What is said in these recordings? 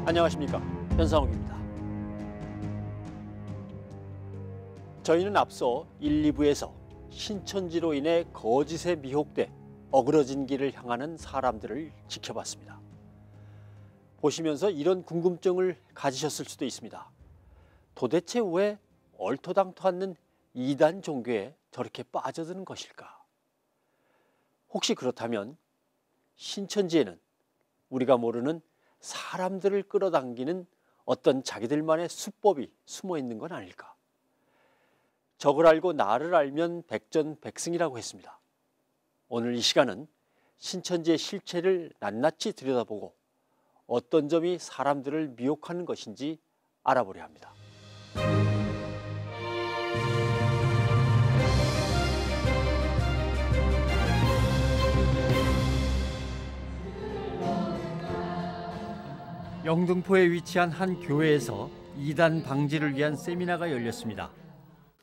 안녕하십니까, 현상욱입니다. 저희는 앞서 1, 2부에서 신천지로 인해 거짓에 미혹돼 어그러진 길을 향하는 사람들을 지켜봤습니다. 보시면서 이런 궁금증을 가지셨을 수도 있습니다. 도대체 왜 얼토당토 않는 이단 종교에 저렇게 빠져드는 것일까? 혹시 그렇다면 신천지에는 우리가 모르는 사람들을 끌어당기는 어떤 자기들만의 수법이 숨어 있는 건 아닐까? 적을 알고 나를 알면 백전백승이라고 했습니다. 오늘 이 시간은 신천지의 실체를 낱낱이 들여다보고 어떤 점이 사람들을 미혹하는 것인지 알아보려 합니다. 영등포에 위치한 한 교회에서 이단 방지를 위한 세미나가 열렸습니다.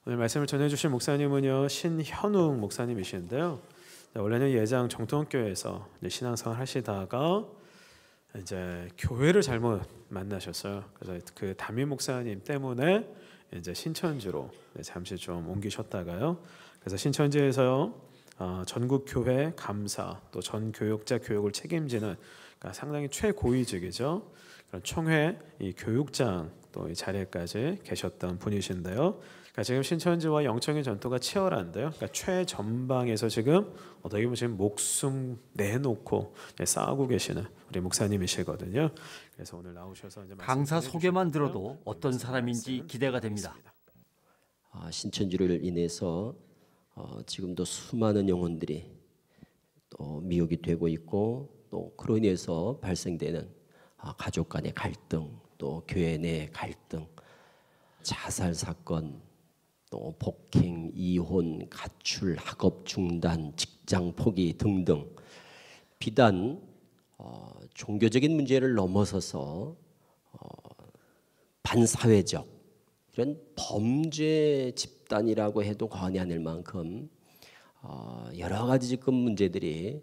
오늘 말씀을 전해주실 목사님은요, 신현웅 목사님이신데요. 원래는 예장 정통교회에서 신앙생활 하시다가 이제 교회를 잘못 만나셨어요. 그래서 그 담임 목사님 때문에 이제 신천지로 잠시 좀 옮기셨다가요. 그래서 신천지에서 전국 교회 감사 또 전 교역자 교육을 책임지는, 그러니까 상당히 최고위직이죠. 그런 총회 이 교육장 또 이 자리에까지 계셨던 분이신데요. 그러니까 지금 신천지와 영적인 전투가 치열한데요. 그러니까 최전방에서 지금 어떻게 보면 지금 목숨 내놓고 싸우고 계시는 우리 목사님이시거든요. 그래서 오늘 나오셔서 이제 강사 소개만 들어도 어떤 사람인지 기대가 됩니다. 신천지를 인해서 지금도 수많은 영혼들이 또 미혹이 되고 있고, 또 그로 인해서 발생되는 가족 간의 갈등, 또 교회 내 갈등, 자살 사건, 또 폭행, 이혼, 가출, 학업 중단, 직장 포기 등등 비단 종교적인 문제를 넘어서서 반사회적 이런 범죄 집단이라고 해도 과언이 아닐 만큼 여러 가지 지금 문제들이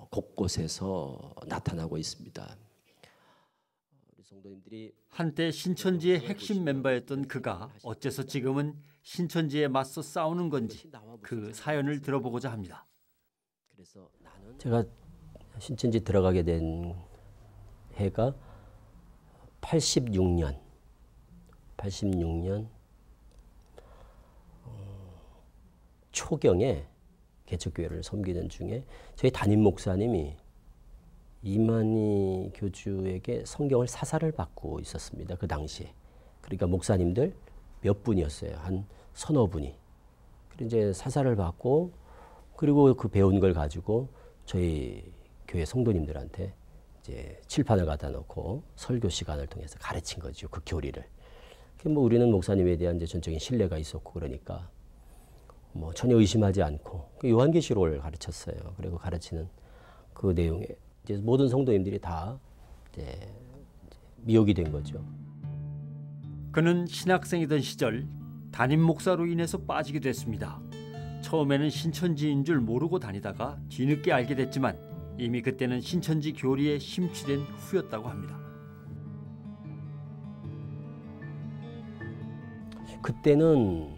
곳곳에서 나타나고 있습니다. 한때 신천지의 핵심 멤버였던 그가 어째서 지금은 신천지에 맞서 싸우는 건지 그 사연을 들어보고자 합니다. 제가 신천지 들어가게 된 해가 86년 초경에 개척교회를 섬기는 중에 저희 담임 목사님이 이만희 교주에게 성경을 사사를 받고 있었습니다. 그 당시에. 그러니까 목사님들 몇 분이었어요. 한 서너 분이. 그리고 이제 사사를 받고, 그리고 그 배운 걸 가지고 저희 교회 성도님들한테 이제 칠판을 갖다 놓고 설교 시간을 통해서 가르친 거죠. 그 교리를. 뭐 우리는 목사님에 대한 이제 전적인 신뢰가 있었고, 그러니까 뭐 전혀 의심하지 않고 요한계시록을 가르쳤어요. 그리고 가르치는 그 내용에 이제 모든 성도님들이 다 이제 미혹이 된 거죠. 그는 신학생이던 시절 담임 목사로 인해서 빠지게 됐습니다. 처음에는 신천지인 줄 모르고 다니다가 뒤늦게 알게 됐지만 이미 그때는 신천지 교리에 심취된 후였다고 합니다. 그때는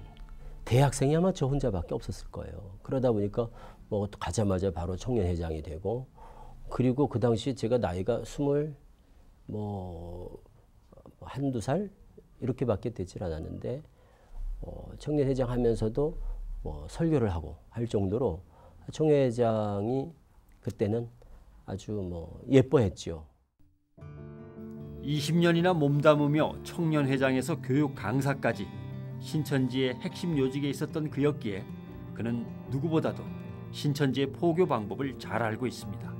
대학생이 아마 저 혼자밖에 없었을 거예요. 그러다 보니까 뭐 가자마자 바로 청년회장이 되고, 그리고 그 당시 제가 나이가 한두 살 이렇게밖에 되질 않았는데 청년회장 하면서도 설교를 하고 할 정도로 청년회장이 그때는 아주 예뻐했죠. 20년이나 몸담으며 청년회장에서 교육 강사까지 신천지의 핵심 요직에 있었던 그였기에 그는 누구보다도 신천지의 포교 방법을 잘 알고 있습니다.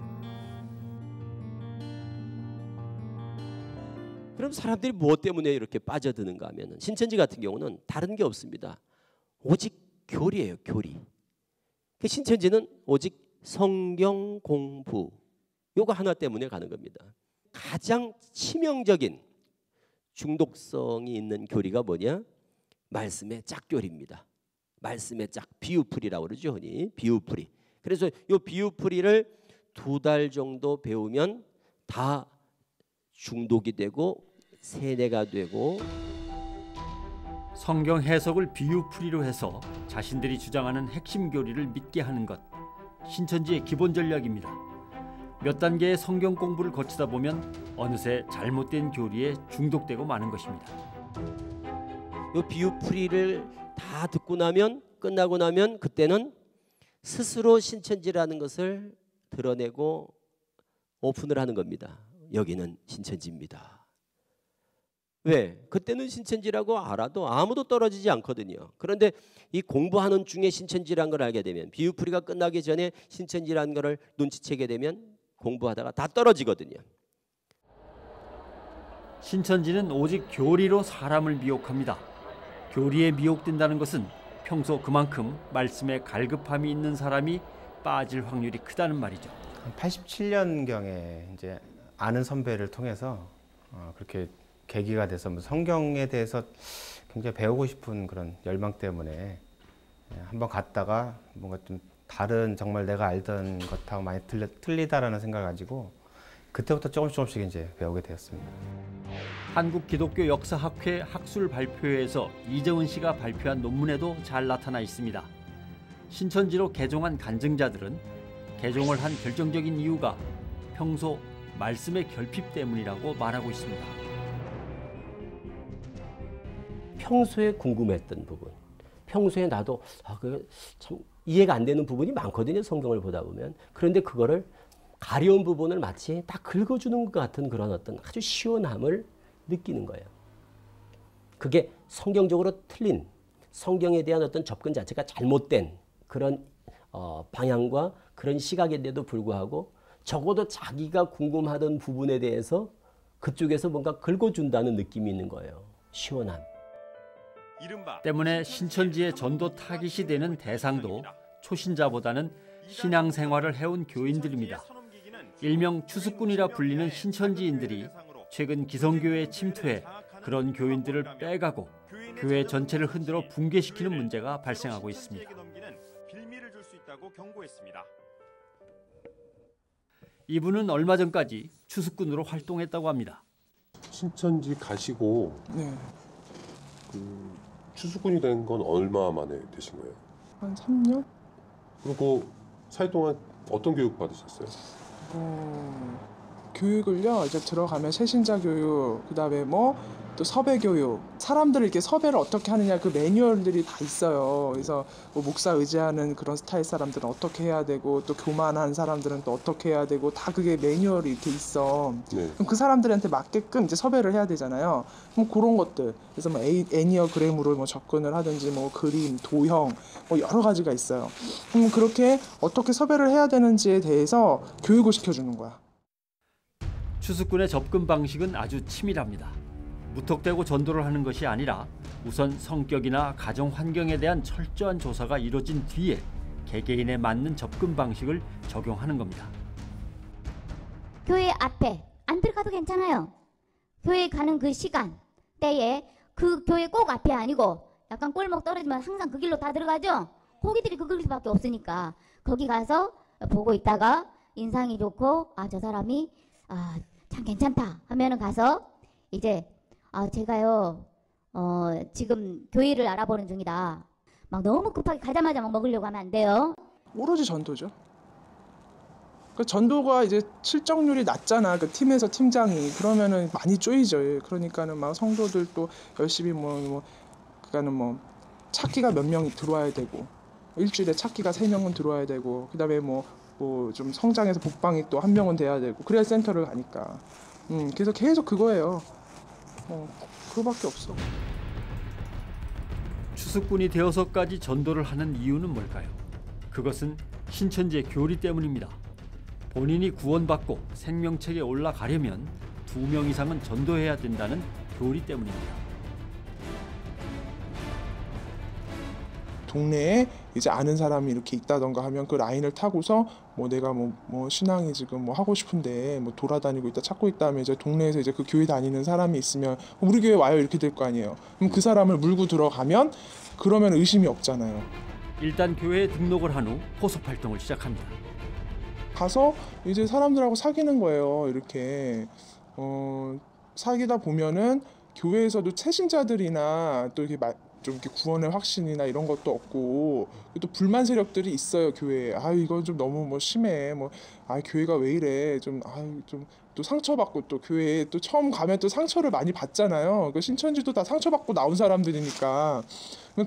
그럼 사람들이 무엇 때문에 이렇게 빠져드는가 하면, 신천지 같은 경우는 다른 게 없습니다. 오직 교리예요, 교리. 신천지는 오직 성경 공부, 요거 하나 때문에 가는 겁니다. 가장 치명적인 중독성이 있는 교리가 뭐냐? 말씀의 짝교리입니다. 말씀의 짝, 비유풀이라고 그러죠, 흔히. 비유풀이. 그래서 이 비유풀이를 2달 정도 배우면 다 중독이 되고 세뇌가 되고 성경 해석을 비유풀이로 해서 자신들이 주장하는 핵심 교리를 믿게 하는 것, 신천지의 기본 전략입니다. 몇 단계의 성경 공부를 거치다 보면 어느새 잘못된 교리에 중독되고 마는 것입니다. 이 비유풀이를 다 듣고 나면 끝나고 나면 그때는 스스로 신천지라는 것을 드러내고 오픈을 하는 겁니다. 여기는 신천지입니다. 왜? 그때는 신천지라고 알아도 아무도 떨어지지 않거든요. 그런데 이 공부하는 중에 신천지라는 걸 알게 되면, 비유풀이가 끝나기 전에 신천지라는 걸 눈치채게 되면 공부하다가 다 떨어지거든요. 신천지는 오직 교리로 사람을 미혹합니다. 교리에 미혹된다는 것은 평소 그만큼 말씀에 갈급함이 있는 사람이 빠질 확률이 크다는 말이죠. 87년경에 이제 아는 선배를 통해서 그렇게 계기가 돼서 성경에 대해서 굉장히 배우고 싶은 그런 열망 때문에 한번 갔다가 뭔가 좀 다른 정말 내가 알던 것하고 많이 틀리다라는 생각을 가지고 그때부터 조금씩 이제 배우게 되었습니다. 한국기독교역사학회 학술 발표회에서 이정은 씨가 발표한 논문에도 잘 나타나 있습니다. 신천지로 개종한 간증자들은 개종을 한 결정적인 이유가 평소 말씀의 결핍 때문이라고 말하고 있습니다. 평소에 궁금했던 부분, 평소에 나도 참 이해가 안 되는 부분이 많거든요. 성경을 보다 보면. 그런데 그거를 가려운 부분을 마치 딱 긁어주는 것 같은 그런 어떤 아주 시원함을 느끼는 거예요. 그게 성경적으로 틀린, 성경에 대한 어떤 접근 자체가 잘못된 그런 방향과 그런 시각인데도 불구하고 적어도 자기가 궁금하던 부분에 대해서 그쪽에서 뭔가 긁어준다는 느낌이 있는 거예요. 시원함. 때문에 신천지의 전도 타깃이 되는 대상도 초신자보다는 신앙생활을 해온 교인들입니다. 일명 추수꾼이라 불리는 신천지인들이 최근 기성교회에 침투해 그런 교인들을 빼가고 교회 전체를 흔들어 붕괴시키는 문제가 발생하고 있습니다. 이분은 얼마 전까지 추수꾼으로 활동했다고 합니다. 신천지 가시고 추수꾼이 된 건 얼마 만에 되신 거예요? 한 3년? 그리고 사이 동안 어떤 교육 받으셨어요? 교육을요, 이제 들어가면 새신자 교육, 그다음에 뭐 또 섭외 교육, 사람들을 이렇게 섭외를 어떻게 하느냐 그 매뉴얼들이 다 있어요. 그래서 뭐 목사 의지하는 그런 스타일 사람들은 어떻게 해야 되고 또 교만한 사람들은 또 어떻게 해야 되고 다 그게 매뉴얼이 이렇게 있어. 네. 그럼 그 사람들한테 맞게끔 이제 섭외를 해야 되잖아요. 그럼 그런 것들, 그래서 뭐 애니어그램으로 뭐 접근을 하든지 뭐 그림, 도형, 뭐 여러 가지가 있어요. 그럼 그렇게 어떻게 섭외를 해야 되는지에 대해서 교육을 시켜주는 거야. 추수꾼의 접근 방식은 아주 치밀합니다. 무턱대고 전도를 하는 것이 아니라 우선 성격이나 가정 환경에 대한 철저한 조사가 이루어진 뒤에 개개인에 맞는 접근 방식을 적용하는 겁니다. 교회 앞에 안 들어가도 괜찮아요. 교회 가는 그 시간, 때에 그 교회 꼭 앞이 아니고 약간 골목 떨어지면 항상 그 길로 다 들어가죠. 거기들이 그 길밖에 없으니까 거기 가서 보고 있다가 인상이 좋고 저 사람이 참 괜찮다 하면은 가서 이제 제가요 지금 교회를 알아보는 중이다. 막 너무 급하게 가자마자 막 먹으려고 하면 안 돼요. 오로지 전도죠. 그 전도가 이제 실적률이 낮잖아. 그 팀에서 팀장이 그러면은 많이 쪼이죠. 그러니까는 막 성도들도 열심히 그러니까는 뭐 찾기가 몇 명이 들어와야 되고 일주일에 찾기가 3명은 들어와야 되고 그다음에 뭐 좀 성장해서 복방이 또 1명은 돼야 되고 그래야 센터를 가니까. 그래서 계속 그거예요. 그거밖에 없어. 추수꾼이 되어서까지 전도를 하는 이유는 뭘까요? 그것은 신천지의 교리 때문입니다. 본인이 구원받고 생명책에 올라가려면 2명 이상은 전도해야 된다는 교리 때문입니다. 동네에 이제 아는 사람이 이렇게 있다던가 하면 그 라인을 타고서 뭐 내가 뭐 신앙이 지금 뭐 하고 싶은데 뭐 돌아다니고 있다 찾고 있다 하면 이제 동네에서 이제 그 교회 다니는 사람이 있으면 우리 교회 와요 이렇게 될 거 아니에요. 그럼 그 사람을 물고 들어가면 그러면 의심이 없잖아요. 일단 교회에 등록을 한 후 포섭 활동을 시작합니다. 가서 이제 사람들하고 사귀는 거예요. 이렇게 사귀다 보면은 교회에서도 채신자들이나 또 이렇게 좀 이렇게 구원의 확신이나 이런 것도 없고 또 불만 세력들이 있어요 교회에. 아 이건 좀 너무 뭐 심해. 뭐 아 교회가 왜 이래. 좀 또 상처받고 또 교회에 또 처음 가면 또 상처를 많이 받잖아요. 그 신천지도 다 상처받고 나온 사람들이니까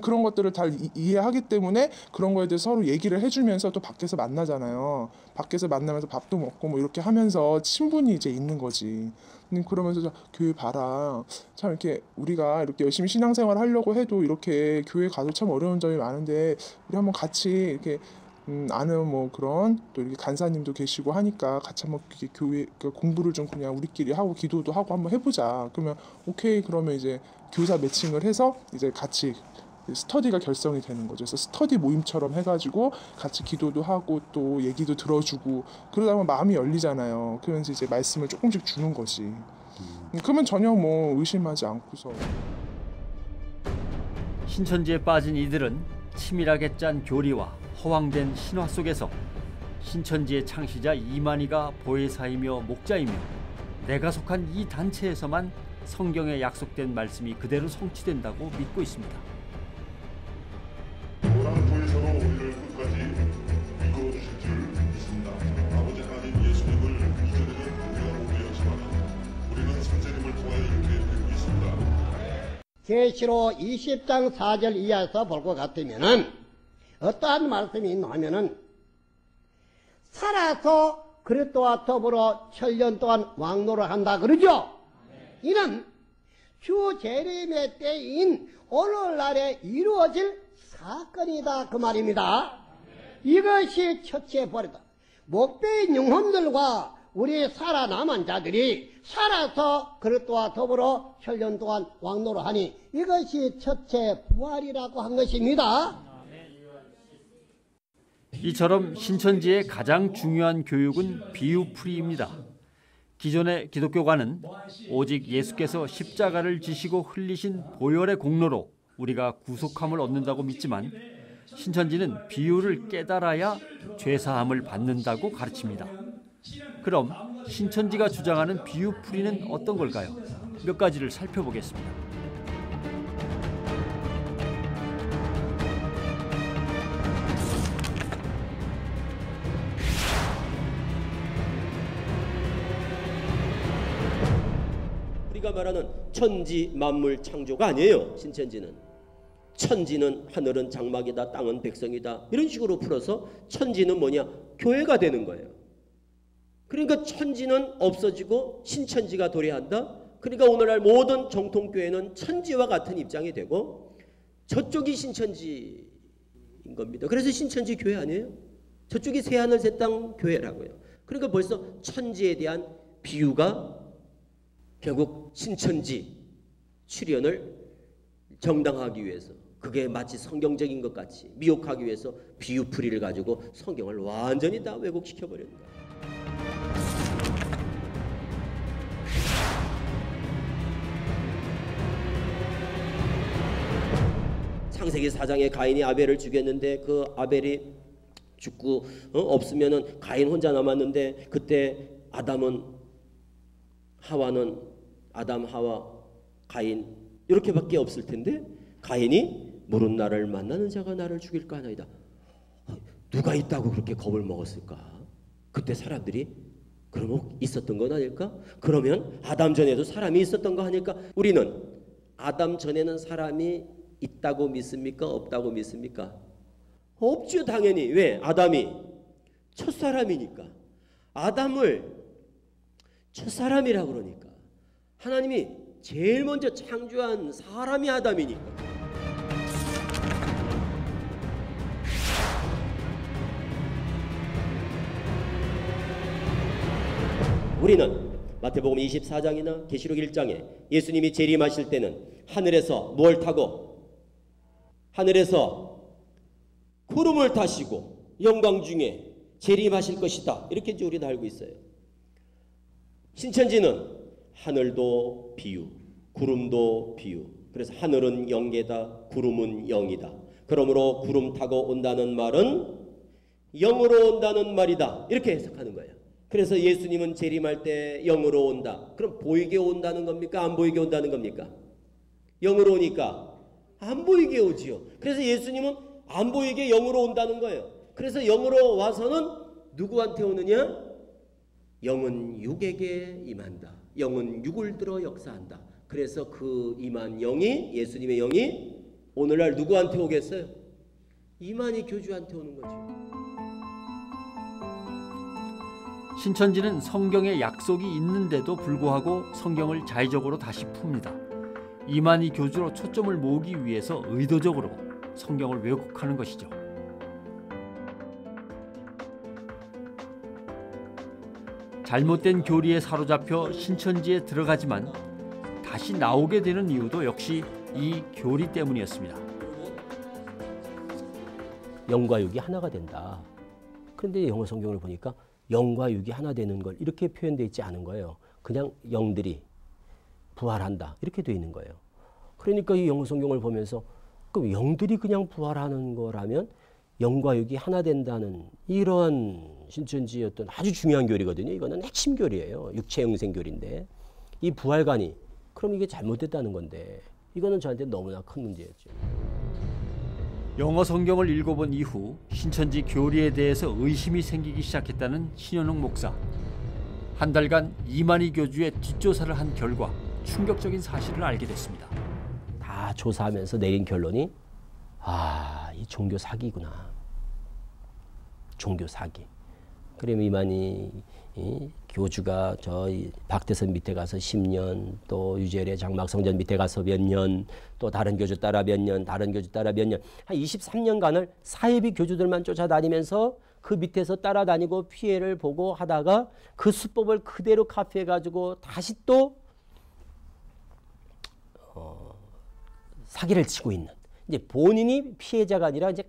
그런 것들을 다 이해하기 때문에 그런 거에 대해서 서로 얘기를 해주면서 또 밖에서 만나잖아요. 밖에서 만나면서 밥도 먹고 뭐 이렇게 하면서 친분이 이제 있는 거지. 그러면서 교회 봐라. 참 이렇게 우리가 이렇게 열심히 신앙생활 하려고 해도 이렇게 교회 가도 참 어려운 점이 많은데 우리 한번 같이 이렇게 아는 뭐 그런 또 이렇게 간사님도 계시고 하니까 같이 한번 교회 공부를 좀 그냥 우리끼리 하고 기도도 하고 한번 해보자. 그러면 오케이 그러면 이제 교사 매칭을 해서 이제 같이 스터디가 결성이 되는 거죠. 그래서 스터디 모임처럼 해가지고 같이 기도도 하고 또 얘기도 들어주고 그러다 보면 마음이 열리잖아요. 그러면서 이제 말씀을 조금씩 주는 거지. 그러면 전혀 뭐 의심하지 않고서. 신천지에 빠진 이들은 치밀하게 짠 교리와 허황된 신화 속에서 신천지의 창시자 이만희가 보혜사이며 목자이며 내가 속한 이 단체에서만 성경에 약속된 말씀이 그대로 성취된다고 믿고 있습니다. 노란 보혜사로 우리를 끝까지 이끌어 주실 줄 믿습니다. 아버지 하나님 예수님을 이전에는 우리가 못 배웠지만 우리는 선생님을 통하여 이렇게 배우고 있습니다. 계시록 20장 4절 이하에서 볼 것 같으면은 어떠한 말씀이 있나 하면은 살아서 그리스도와 더불어 천년 동안 왕노를 한다 그러죠. 이는 주 재림의 때인 오늘날에 이루어질 사건이다 그 말입니다. 이것이 첫째 벌이다. 목배인 영혼들과 우리 살아남은 자들이 살아서 그리스도와 더불어 천년 동안 왕노를 하니 이것이 첫째 부활이라고 한 것입니다. 이처럼 신천지의 가장 중요한 교육은 비유풀이입니다. 기존의 기독교관은 오직 예수께서 십자가를 지시고 흘리신 보혈의 공로로 우리가 구속함을 얻는다고 믿지만 신천지는 비유를 깨달아야 죄사함을 받는다고 가르칩니다. 그럼 신천지가 주장하는 비유풀이는 어떤 걸까요? 몇 가지를 살펴보겠습니다. 우리가 말하는 천지 만물 창조가 아니에요. 신천지는 천지는 하늘은 장막이다, 땅은 백성이다, 이런 식으로 풀어서 천지는 뭐냐? 교회가 되는 거예요. 그러니까 천지는 없어지고 신천지가 도래한다. 그러니까 오늘날 모든 정통교회는 천지와 같은 입장이 되고 저쪽이 신천지인 겁니다. 그래서 신천지 교회 아니에요? 저쪽이 새하늘 새 땅 교회라고요. 그러니까 벌써 천지에 대한 비유가 결국 신천지 출현을 정당화하기 위해서, 그게 마치 성경적인 것 같이 미혹하기 위해서 비유풀이를 가지고 성경을 완전히 다 왜곡시켜버립니다. 창세기 4장에 가인이 아벨을 죽였는데 그 아벨이 죽고 없으면은 가인 혼자 남았는데 그때 아담, 하와, 가인 이렇게밖에 없을 텐데 가인이 모른 나를 만나는 자가 나를 죽일까 하나이다. 누가 있다고 그렇게 겁을 먹었을까? 그때 사람들이 그러면 있었던 건 아닐까? 그러면 아담 전에도 사람이 있었던 거 아닐까? 우리는 아담 전에는 사람이 있다고 믿습니까? 없다고 믿습니까? 없죠, 당연히. 왜? 아담이 첫사람이니까. 아담을 첫사람이라고 그러니까. 하나님이 제일 먼저 창조한 사람이 아담이니까. 우리는 마태복음 24장이나 계시록 1장에 예수님이 재림하실 때는 하늘에서 무엇을 타고? 하늘에서 구름을 타시고 영광 중에 재림하실 것이다. 이렇게 이제 우리는 알고 있어요. 신천지는 하늘도 비유, 구름도 비유. 그래서 하늘은 영계다, 구름은 영이다. 그러므로 구름 타고 온다는 말은 영으로 온다는 말이다. 이렇게 해석하는 거예요. 그래서 예수님은 재림할 때 영으로 온다. 그럼 보이게 온다는 겁니까? 안 보이게 온다는 겁니까? 영으로 오니까 안 보이게 오지요. 그래서 예수님은 안 보이게 영으로 온다는 거예요. 그래서 영으로 와서는 누구한테 오느냐? 영은 육에게 임한다. 영은 육을 들어 역사한다. 그래서 그 임한 영이, 예수님의 영이 오늘날 누구한테 오겠어요? 이만희 교주한테 오는 거죠. 신천지는 성경에 약속이 있는데도 불구하고 성경을 자의적으로 다시 풉니다. 이만희 교주로 초점을 모으기 위해서 의도적으로 성경을 왜곡하는 것이죠. 잘못된 교리에 사로잡혀 신천지에 들어가지만 다시 나오게 되는 이유도 역시 이 교리 때문이었습니다. 영과 육이 하나가 된다. 그런데 영어 성경을 보니까 영과 육이 하나 되는 걸 이렇게 표현되어 있지 않은 거예요. 그냥 영들이 부활한다 이렇게 되어 있는 거예요. 그러니까 이 영어 성경을 보면서 그럼 영들이 그냥 부활하는 거라면 영과 육이 하나 된다는 이러한 신천지의 어떤 아주 중요한 교리거든요. 이거는 핵심 교리예요. 육체 영생 교리인데 이 부활관이 그럼 이게 잘못됐다는 건데 이거는 저한테 너무나 큰 문제였죠. 영어 성경을 읽어본 이후 신천지 교리에 대해서 의심이 생기기 시작했다는 신현웅 목사. 한 달간 이만희 교주의 뒷조사를 한 결과 충격적인 사실을 알게 됐습니다. 다 조사하면서 내린 결론이 이 종교 사기구나. 종교 사기. 그럼 이만희 교주가 저 박대선 밑에 가서 10년, 또 유재래 장막성전 밑에 가서 몇 년, 또 다른 교주 따라 몇 년, 다른 교주 따라 몇 년, 한 23년간을 사이비 교주들만 쫓아다니면서 그 밑에서 따라다니고 피해를 보고 하다가 그 수법을 그대로 카피해가지고 다시 또 사기를 치고 있는, 이제 본인이 피해자가 아니라 이제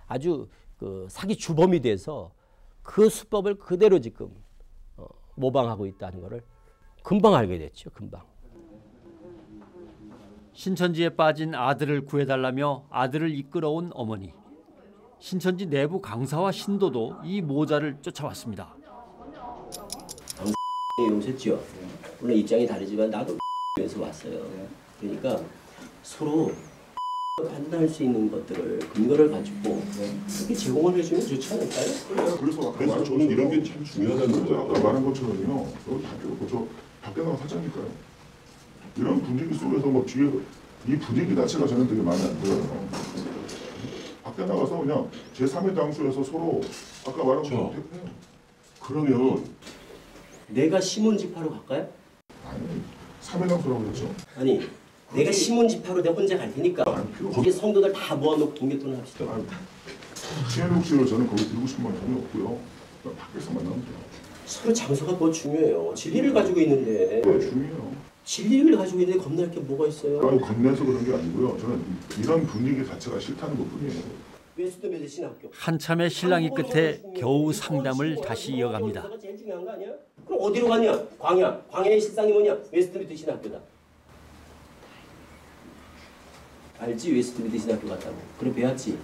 아주 그 사기 주범이 돼서 그 수법을 그대로 지금 모방하고 있다는 것을 금방 알게 됐죠. 금방. 신천지에 빠진 아들을 구해달라며 아들을 이끌어온 어머니. 신천지 내부 강사와 신도도 이 모자를 쫓아왔습니다. 용서했죠. 물론 입장이 다르지만 나도 에서 왔어요. 그러니까 서로 판단할 수 있는 것들을 근거를 가지고 그렇게 제공을 해주면 좋지 않을까요? 그래서 저는 이런 게 참 중요하다는 거죠. 아까 말한 것처럼요. 여기 학교 밖에 나가 사자니까요. 이런 분위기 속에서 뭐 뒤에 이 분위기 자체가 저는 되게 마음에 안 들어요. 밖에 나가서 그냥 제3의 당수에서 서로 아까 말한 것처럼 대표해요. 그러면 내가 신문집하러 갈까요? 아니 3의 당수라고 그랬죠. 아니 내가 신문집하러 내가 혼자 갈 테니까 거기 성도들 다 모아놓고 동계토론 합시다. 신현욱 씨를 저는 거기 들고 싶은 건 전혀 없고요. 밖에서 만나면 돼요. 서로 장소가 더 중요해요. 진리를 가지고 있는데. 네, 중요해요. 진리를 가지고 있는데 겁날 게 뭐가 있어요? 아니 겁내서 그런 게 아니고요. 저는 이런 분위기 자체가 싫다는 것뿐이에요. 웨스트미드 신학교. 한참의 실랑이 끝에 겨우 상담을 다시 이어갑니다. 제일 중요한 거 아니야? 그럼 어디로 가냐? 광야의 실상이 뭐냐? 웨스트미드 신학교다. 알지? 웨스트미드 신학교 갔다고. 그래 배웠지?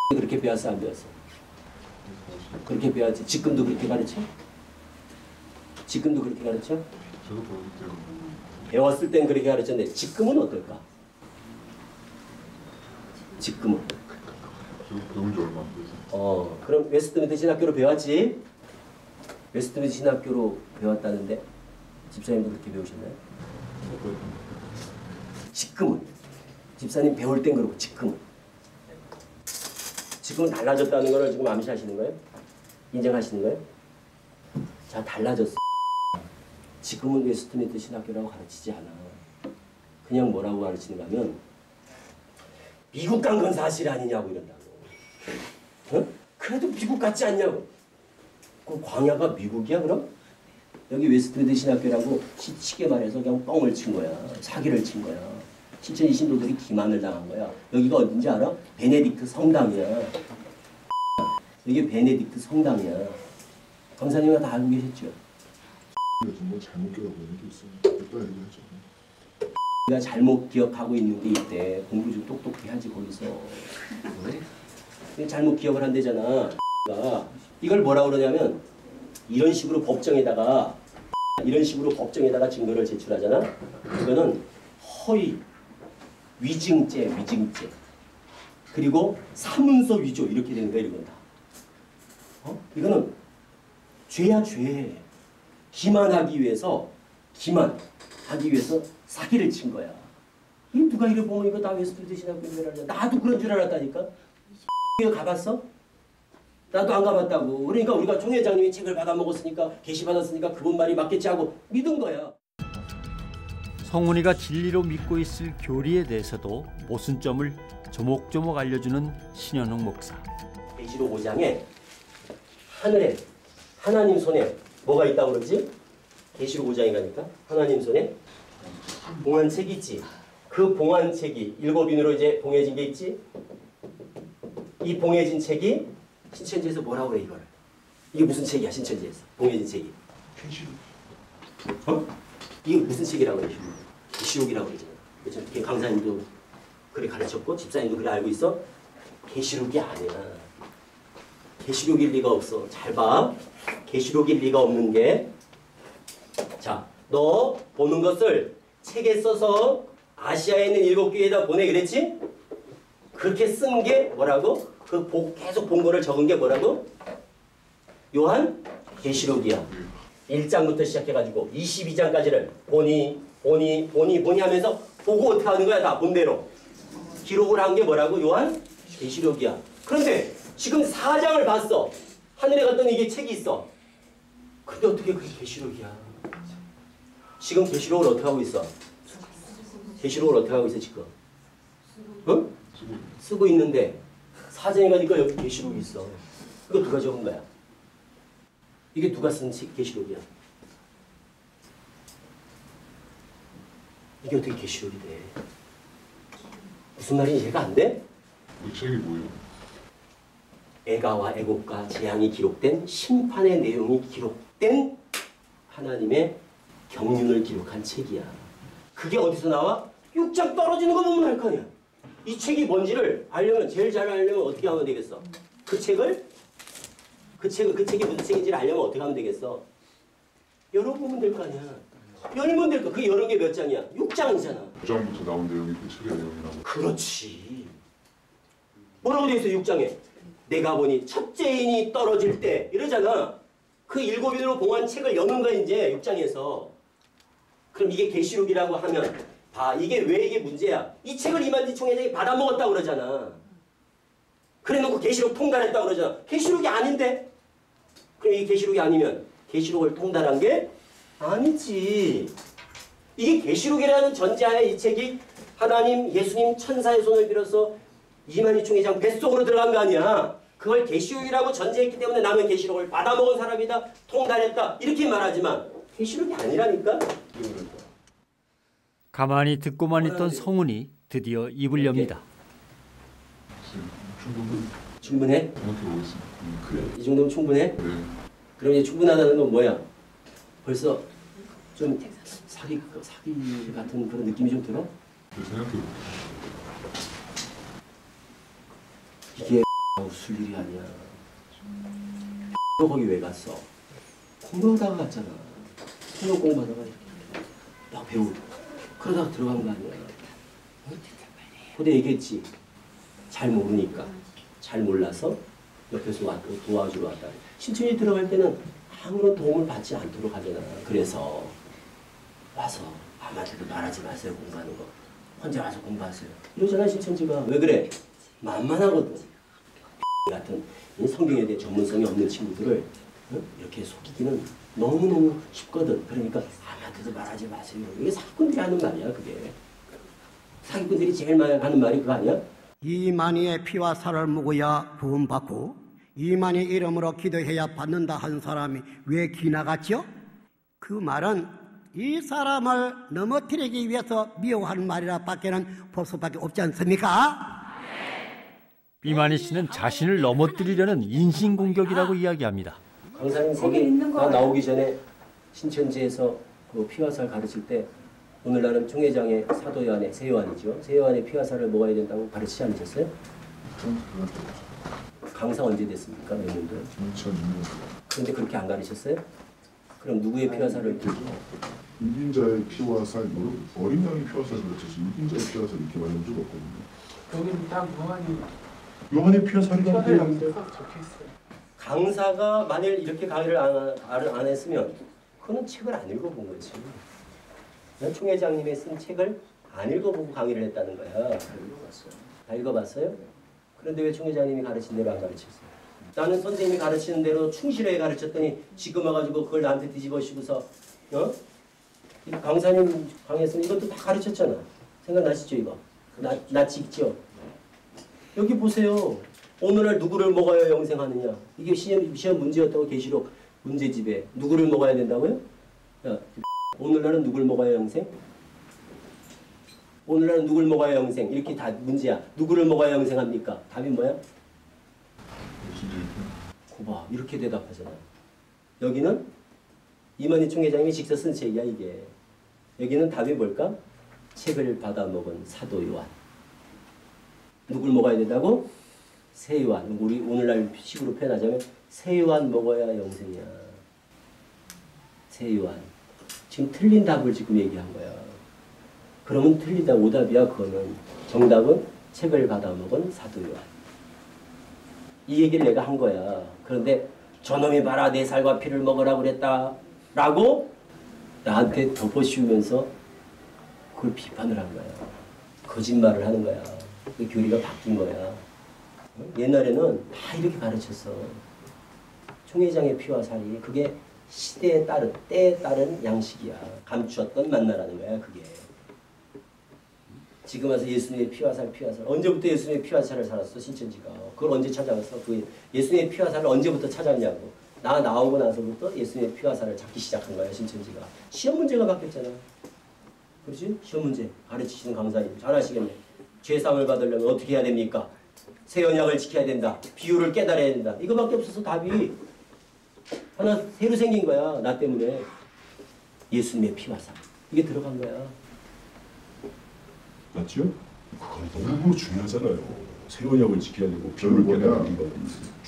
그렇게 배웠어 안 배웠어? 그렇게 배웠지? 지금도 그렇게 가르쳐? 지금도 그렇게 가르쳐? 저도 그렇게요. 배웠을 땐 그렇게 가르쳤는데 지금은 어떨까? 지금은? 배운 지 얼마 안 돼서. 그럼 웨스트미드 신학교로 배웠지? 웨스트미드 신학교로 배웠다는데 집사님도 그렇게 배우셨나요? 지금은? 집사님 배울 땐 그러고 지금은 달라졌다는 걸 지금 암시하시는 거예요? 인정하시는 거예요? 자, 달라졌어. 지금은 웨스트미드 신학교라고 가르치지 않아. 그냥 뭐라고 가르치는가 하면 미국 간 건 사실 아니냐고 이런다고. 어? 그래도 미국 같지 않냐고. 그 광야가 미국이야 그럼? 여기 웨스트미드 신학교라고 쉽게 말해서 그냥 뻥을 친 거야. 사기를 친 거야. 신천지 신도들이 기만을 당한 거야. 여기가 어딘지 알아? 베네딕트 성당이야. 여기 베네딕트 성당이야. 검사님은 다 알고 계셨죠? 정말 잘못 기억하고 있는 게 있어요. 이따 얘기하죠. 네가 잘못 기억하고 있는 게 있대. 공부 좀 똑똑히 하지 거기서. 잘못 기억을 한대잖아. 이걸 뭐라 그러냐면 이런 식으로 법정에다가 증거를 제출하잖아. 이거는 허위, 위증죄. 그리고 사문서 위조 이렇게 되는 거야, 이건 다. 이거는 죄야, 죄. 기만하기 위해서 사기를 친 거야. 이 누가 이래 보면 이거 나 웨스트 대신하고 있는 줄 알았냐. 나도 그런 줄 알았다니까. 이거 가봤어? 나도 안 가봤다고. 그러니까 우리가 총 회장님이 책을 받아먹었으니까 게시받았으니까 그분 말이 맞겠지 하고 믿은 거야. 성훈이가 진리로 믿고 있을 교리에 대해서도 모순점을 조목조목 알려주는 신현웅 목사. 계시록 5장에 하늘에 하나님 손에 뭐가 있다고 그러지? 계시록 5장에 가니까 하나님 손에 봉한 책이 있지. 그 봉한 책이 7인으로 이제 봉해진 게 있지. 이 봉해진 책이 신천지에서 뭐라고 그래 이걸? 이게 무슨 책이야 신천지에서 봉해진 책이? 이게 무슨 책이라고 그래? 계시록이라고 그러잖아. 그렇죠? 강사님도 그래 가르쳤고 집사님도 그래 알고 있어? 계시록이 아니야. 계시록일 리가 없어. 잘 봐. 계시록일 리가 없는 게, 자, 너 보는 것을 책에 써서 아시아에 있는 7교회에다 보내 그랬지? 그렇게 쓴 게 뭐라고? 계속 본 거를 적은 게 뭐라고? 요한 계시록이야. 1장부터 시작해가지고 22장까지를 보니 하면서 보고 어떻게 하는 거야? 다 본대로. 기록을 한 게 뭐라고? 요한 계시록이야. 그런데 지금 4장을 봤어. 하늘에 갔더니 이게 책이 있어. 근데 어떻게 그게 계시록이야? 지금 계시록을 어떻게 하고 있어? 계시록을 어떻게 하고 있어 지금? 응? 쓰고 있는데 4장에 가니까 여기 계시록이 있어. 이거 누가 적은 거야? 이게 누가 쓴 계시록이야? 이게 어떻게 계시록이 돼? 무슨 말인지 이해가 안 돼? 이 책이 뭐예요? 애가와 애곡과 재앙이 기록된 심판의 내용이 기록된 하나님의 경륜을 기록한 책이야. 그게 어디서 나와? 6장 떨어지는 거 보면 알 거 아니야. 이 책이 뭔지를 알려면 제일 잘 알려면 어떻게 하면 되겠어? 그 책이 무슨 책인지를 알려면 어떻게 하면 되겠어? 열어보면 될 거 아니야. 열면 될 거. 그 여러 개 몇 장이야? 6장이잖아. 9장부터 나온 내용이 그 책의 내용이라고. 그렇지. 뭐라고 되어 있어 6장에? 내가 보니 첫째인이 떨어질 때 이러잖아. 그 7인으로 봉한 책을 여는 거야 이제 6장에서. 그럼 이게 계시록이라고 하면 봐. 이게 왜 이게 문제야? 이 책을 이만지 총회장이 받아먹었다고 그러잖아. 그래놓고 계시록 통달했다고 그러잖아. 계시록이 아닌데? 그럼 이게 계시록이 아니면 계시록을 통달한 게 아니지. 이게 계시록이라는 전제하에 이 책이 하나님, 예수님, 천사의 손을 빌어서 이만희 총회장 뱃속으로 들어간 거 아니야. 그걸 계시록이라고 전제했기 때문에 나는 계시록을 받아먹은 사람이다, 통달했다 이렇게 말하지만 계시록이 아니라니까. 가만히 듣고만 있던 성훈이 드디어 입을 엽니다. 충분해? 정확히 모르겠습니다. 그래. 이 정도면 충분해? 네. 그럼 이제 충분하다는 건 뭐야? 벌써 좀 사기 같은 그런 느낌이 좀 들어? 네, 생각해볼게요. 이게 웃을 일이 아니야. 너 거기 왜 갔어? 공부하다가 갔잖아. 성경 공부하다가 나 배우 그러다가 들어간 거 아니야. 근데 얘기했지. 잘 모르니까. 잘 몰라서 옆에서 도와주러 왔다. 신천지 들어갈 때는 아무런 도움을 받지 않도록 하잖아. 그래서 와서 아무한테도 말하지 마세요. 공부하는 거. 혼자 와서 공부하세요. 이러잖아 신천지가. 왜 그래? 만만하거든. 같은 성경에 대해 전문성이 없는 친구들을 이렇게 속이기는 너무너무 쉽거든. 그러니까 아무한테도 말하지 마세요. 이게 사기꾼들이 하는 말이야. 그게. 사기꾼들이 제일 많이 하는 말이 그거 아니야? 이만희의 피와 살을 먹어야 구원받고 이만희 이름으로 기도해야 받는다 한 사람이 왜 기나갔죠? 그 말은 이 사람을 넘어뜨리기 위해서 미워하는 말이라 밖에는 볼 수밖에 없지 않습니까? 이만희 씨는 자신을 넘어뜨리려는 인신공격이라고 이야기합니다. 강사님 거기 나 나오기 전에 신천지에서 그 피화살 가르칠 때 오늘날은 총회장의 사도 요한의 새 요한이죠. 새 요한의 피화살을 먹어야 된다고 가르치지 않으셨어요? 강사 언제 됐습니까? 몇 년도에? 2006년. 그런데 그렇게 안 가르쳤어요? 그럼 누구의 피와 살을 유빈자의 피와 살, 어린 양의 피와 살을 그렇지 유빈자의 피와 살 이렇게 말한 적 없거든요. 여기는 딱 요한의 피와 살이라는 게 적혀있어요. 강사가 만일 이렇게 강의를 안 했으면 그는 책을 안 읽어본 거지. 총회장님이 쓴 책을 안 읽어보고 강의를 했다는 거야. 다 읽어봤어요? 그런데 왜 총회장님이 가르친 대로 안 가르쳤어요? 나는 선생님이 가르치는 대로 충실하게 가르쳤더니 지금 와가지고 그걸 나한테 뒤집어씌고서 강사님 강의했으면 이것도 다 가르쳤잖아. 생각나시죠 이거? 나치 있죠? 여기 보세요. 오늘날 누구를 먹어야 영생하느냐. 이게 시험 문제였다고 계시록 문제집에. 누구를 먹어야 된다고요? 야, 오늘날은 누굴 먹어야 영생? 오늘날은 누굴 먹어야 영생? 이렇게 다 문제야. 누구를 먹어야 영생합니까? 답이 뭐야? 고봐. 이렇게 대답하잖아. 여기는 이만희 총회장님이 직접 쓴 책이야 이게. 여기는 답이 뭘까? 책을 받아 먹은 사도 요한. 누굴 먹어야 된다고? 새 요한. 우리 오늘날 식으로 표현하자면 새 요한 먹어야 영생이야. 새 요한. 지금 틀린 답을 지금 얘기한 거야. 그러면 틀리다 오답이야 그거는. 정답은 책을 받아 먹은 사도 요한. 이 얘기를 내가 한 거야. 그런데 저놈이 봐라 내 살과 피를 먹으라고 그랬다 라고 나한테 덮어씌우면서 그걸 비판을 한 거야. 거짓말을 하는 거야. 그 교리가 바뀐 거야. 옛날에는 다 이렇게 가르쳤어. 총회장의 피와 살이 그게 시대에 따른 때에 따른 양식이야. 감추었던 만나라는 거야 그게. 지금 와서 예수님의 피와 살 언제부터 예수님의 피와 살을 살았어 신천지가. 그걸 언제 찾아왔어? 그 예수님의 피와 살을 언제부터 찾았냐고. 나 나오고 나서부터 예수님의 피와 살을 찾기 시작한 거야 신천지가. 시험 문제가 바뀌었잖아. 그렇지? 시험 문제 가르치시는 강사님 잘 아시겠네. 죄상을 받으려면 어떻게 해야 됩니까? 새 언약을 지켜야 된다. 비유를 깨달아야 된다. 이거밖에 없어서 답이 하나 새로 생긴 거야. 나 때문에. 예수님의 피와 살. 이게 들어간 거야. 맞죠? 그건 너무 중요하잖아요. 새 언약을 지켜야 되고 비유를 깨달아야 된다.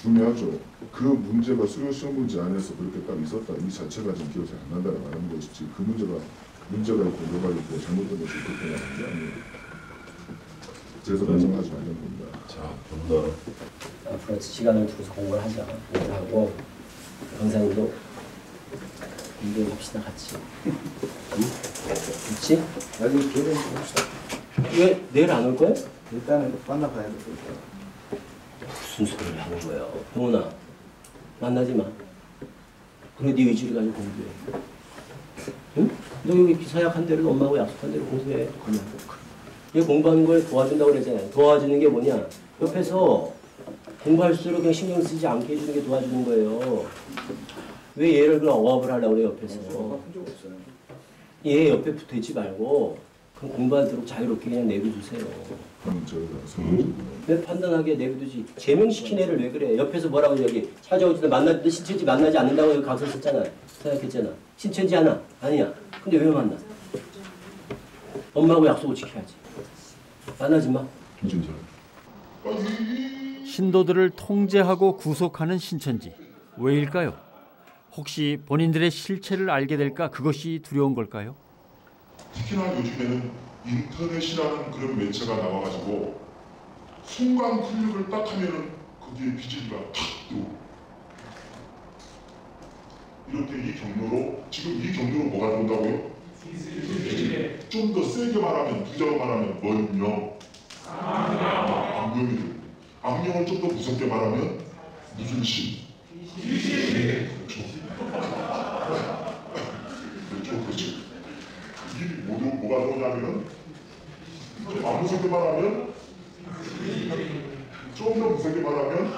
중요하죠. 그 문제가 수요 시험 문제 안에서 그렇게 딱 있었다. 이 자체가 좀 기억이 안 난다라고 하는 것이지. 그 문제가 있고 뭐가 있고 잘못된 것이 그렇게 나는 게 아니에요. 그래서 말씀하지 않는 겁니다. 자, 좀 더 앞으로 시간을 두고서 공부를 하자. 공부를 하고 강사님도 공부합시다 같이. 그렇지? 여기 기회를 봅시다. 왜 내일 안 올 거야? 일단은 만나봐야 될 무슨 소리를 하는 거야? 동훈아 만나지 마. 그래 네 의지를 가지고 공부해. 응? 너 여기 기사약 대로 엄마하고 약속한 대로 공부해. 얘 공부하는 걸 도와준다고 그랬잖아요. 도와주는 게 뭐냐? 옆에서 공부할수록 그냥 신경 쓰지 않게 해주는 게 도와주는 거예요. 왜 얘를 그냥 억압을 하려고 그래 옆에서. 얘 옆에 붙어있지 말고 그럼 공부하도록 자유롭게 그냥 내비두세요. 왜 판단하게 내비두지. 제명시킨 애를 왜 그래. 옆에서 뭐라고 여기 찾아오지도 신천지 만나지 않는다고 여기 가서 썼잖아. 생각했잖아. 신천지 하나 아니야. 근데 왜 만나? 엄마하고 약속을 지켜야지. 만나지 마. 신도들을 통제하고 구속하는 신천지. 왜일까요? 혹시 본인들의 실체를 알게 될까 그것이 두려운 걸까요? 특히나 요즘에는 인터넷이라는 그런 매체가 나와가지고 순간 클릭을 딱 하면은 거기에 비질이가 탁 들어오고 이렇게 이 경로로 지금 이 경로로 뭐가 들어온다고요? 좀 더 세게 말하면 부자로 말하면 뭔요? 악령이 들고 악령을 좀 더 무섭게 말하면 무슨 신? 그렇죠. 이 모두 뭐가 들어오냐면은 안 무섭게 말하면 좀 더 무섭게 말하면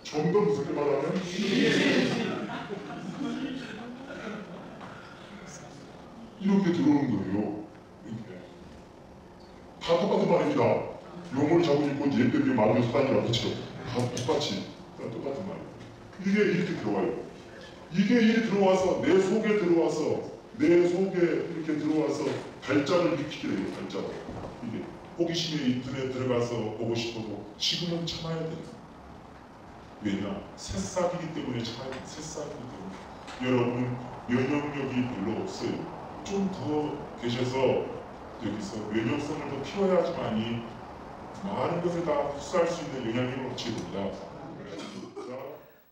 좀 더 무섭게 말하면 이렇게 들어오는 거예요. 다 똑같은 말입니다. 용을 잘못 읽고 예배비에 마음의 수단이라고 치죠. 다 똑같이 똑같은 말. 이게 이렇게 들어와요. 이게 이렇게 들어와서 내 속에 들어와서 내 속에 이렇게 들어와서 발작을 일으키게 돼요. 발작. 이게 호기심에 인터넷 들어가서 보고 싶어도 지금은 참아야 돼요. 왜냐? 새싹이기 때문에 참아야 돼요. 새싹이기 때문에. 여러분은 면역력이 별로 없어요. 좀 더 계셔서 여기서 면역성을 더 키워야지만이 많은 것을 다 흡수할 수 있는 영향력을 얻게 됩니다.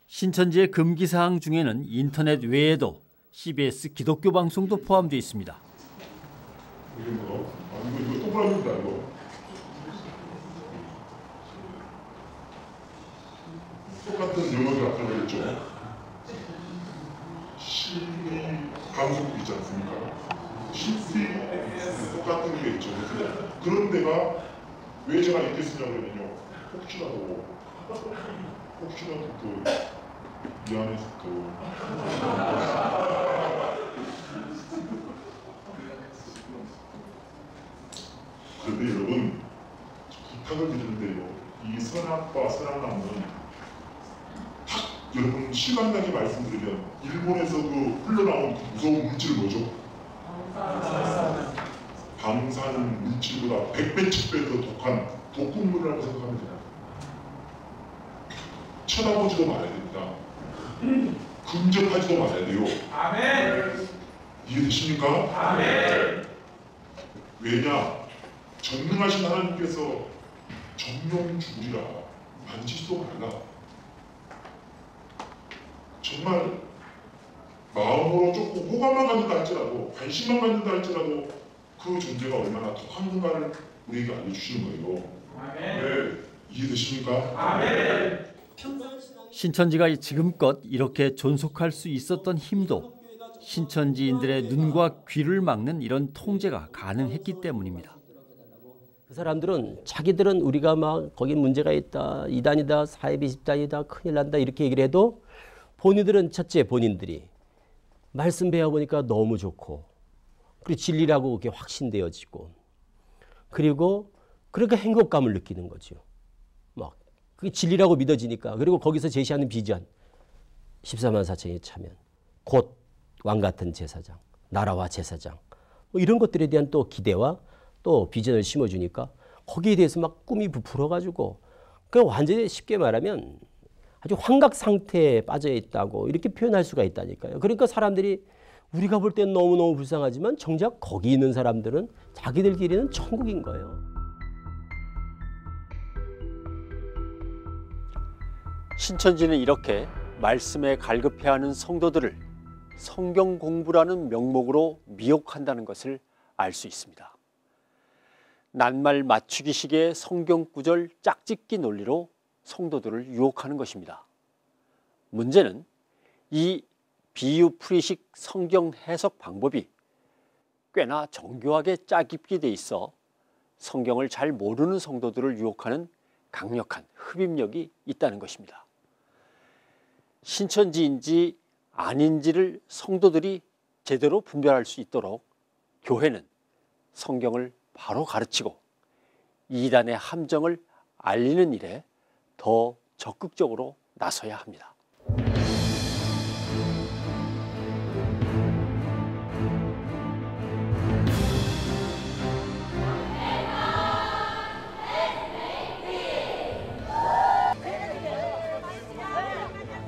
신천지의 금기사항 중에는 인터넷 외에도 CBS 기독교 방송도 포함되어 있습니다. 이게 뭐? 이거 동그라미입니다. 이거. 똑같은 영어를 아까 그랬죠. 방송도 있지 않습니까? 똑같은 게 있죠. 그런 데가 왜 제가 이렇게 쓰냐고 그러면요. 혹시라도 또 미안해서 또 그런데 여러분 부탁을 드리는데요. 이 선악과 선악나무는 여러분 시간나게 말씀드리면 일본에서 그 흘러나온 그 무서운 물질 뭐죠? 방사능 물질보다 100배, 10배 더 독한 독극물이라고 생각하면 돼요. 쳐다보지도 말아야 됩니다. 근접하지도 말아야 돼요. 아멘. 이해되십니까? 아멘. 왜냐? 전능하신 하나님께서 정령 죽으리라 만지지도 말라. 정말 마음으로 조금 호감만 갖는다 할지라도 관심만 갖는다 할지라도 그 존재가 얼마나 독한가를 우리에게 알려주시는 거예요. 네, 이해되십니까? 아멘. 신천지가 지금껏 이렇게 존속할 수 있었던 힘도 신천지인들의 눈과 귀를 막는 이런 통제가 가능했기 때문입니다. 그 사람들은 자기들은 우리가 막 거기 문제가 있다, 이단이다, 사회비 집단이다, 큰일 난다 이렇게 얘기를 해도 본인들은 첫째 본인들이 말씀 배워보니까 너무 좋고 그리고 진리라고 그게 확신되어지고 그리고 그러니까 행복감을 느끼는 거죠. 막 그게 진리라고 믿어지니까 그리고 거기서 제시하는 비전 14만 4천이 차면 곧 왕같은 제사장, 나라와 제사장 뭐 이런 것들에 대한 또 기대와 또 비전을 심어주니까 거기에 대해서 막 꿈이 부풀어가지고 그 완전히 쉽게 말하면 아주 환각 상태에 빠져 있다고 이렇게 표현할 수가 있다니까요. 그러니까 사람들이 우리가 볼 땐 너무너무 불쌍하지만 정작 거기 있는 사람들은 자기들끼리는 천국인 거예요. 신천지는 이렇게 말씀에 갈급해하는 성도들을 성경 공부라는 명목으로 미혹한다는 것을 알 수 있습니다. 낱말 맞추기식의 성경 구절 짝짓기 논리로 성도들을 유혹하는 것입니다. 문제는 이 비유풀이식 성경 해석 방법이 꽤나 정교하게 짜깁게 돼 있어 성경을 잘 모르는 성도들을 유혹하는 강력한 흡입력이 있다는 것입니다. 신천지인지 아닌지를 성도들이 제대로 분별할 수 있도록 교회는 성경을 바로 가르치고 이단의 함정을 알리는 일에 더 적극적으로 나서야 합니다.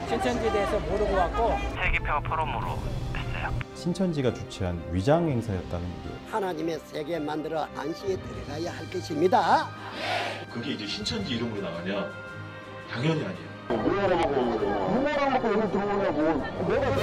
신천지에 대해서 모르고 왔고 세계평화 포럼으로 했어요. 신천지가 주최한 위장 행사였다는 게 하나님의 세계 만들어 안식에 들어가야 할 것입니다. 그게 이제 신천지 이름으로 나가냐? 당연히 아니에요. 왜 하라고 여기 들어오냐고. 내가